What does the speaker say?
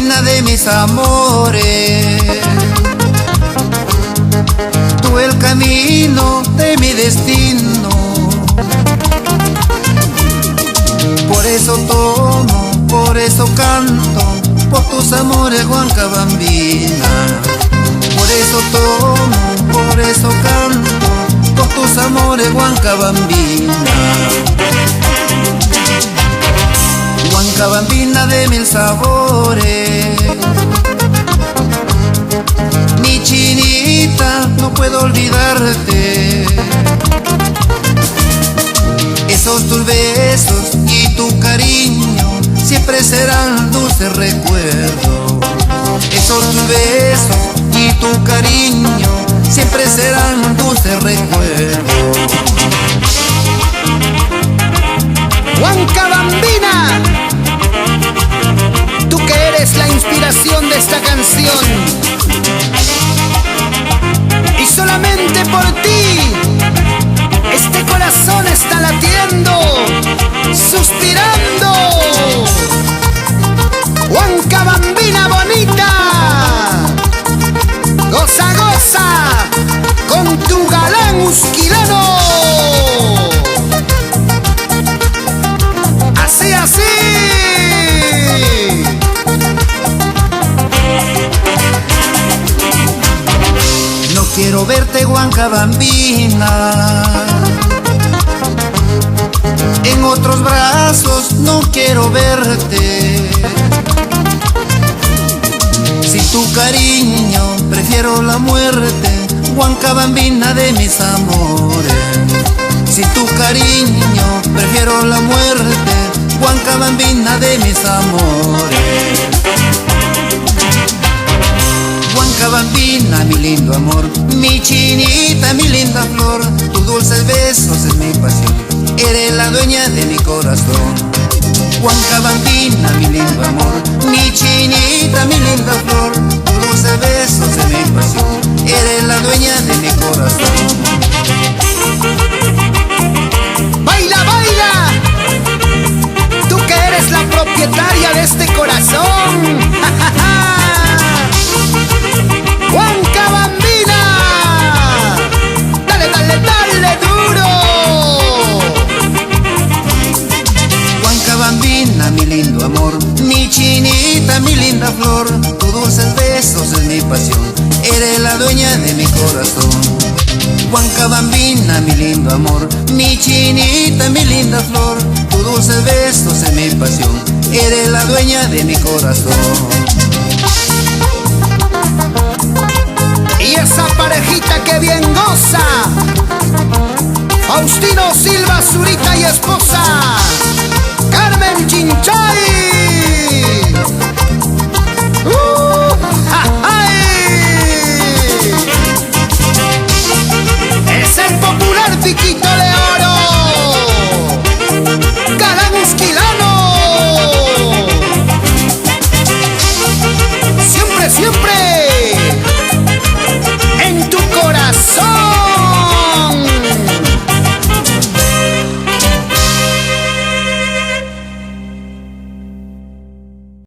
Bambina de mis amores, tú el camino de mi destino. Por eso tomo, por eso canto, por tus amores, Huanca Bambina. Por eso tomo, por eso canto, por tus amores, Huanca Bambina. Huanca Bambina de mil sabores, mi chinita, no puedo olvidarte. Esos tus besos y tu cariño siempre serán dulces recuerdos. Esos tus besos y tu cariño siempre serán dulces recuerdos. Huanca Bambina, tú que eres la inspiración de esta canción, y solamente por ti este corazón está latiendo, suspirando. Huanca Bambina bonita, goza, goza con tu galán usquilano. Así, así. No quiero verte, Huanca Bambina, en otros brazos no quiero verte. Sin tu cariño prefiero la muerte, Huanca Bambina de mis amores. Sin tu cariño prefiero la muerte, Huanca Bambina de mis amores. Huanca Bambina, mi lindo amor, mi chinita, mi linda flor, tus dulces besos es mi pasión, eres la dueña de mi corazón. Huanca Bambina, mi lindo amor, mi chinita, mi linda flor, tus dulces besos es mi pasión, eres la dueña de mi corazón. Baila, baila, tú que eres la propietaria de este corazón. Huanca Bambina, dale, dale, dale duro. Huanca Bambina, mi lindo amor, mi chinita, mi linda flor, tus dulces besos es mi pasión, eres la dueña de mi corazón. Huanca Bambina, mi lindo amor, mi chinita, mi linda flor, tus dulces besos es mi pasión, eres la dueña de mi corazón. Y esa parejita que bien goza, Faustino Silva, Zurita y esposa, Carmen Chinchay.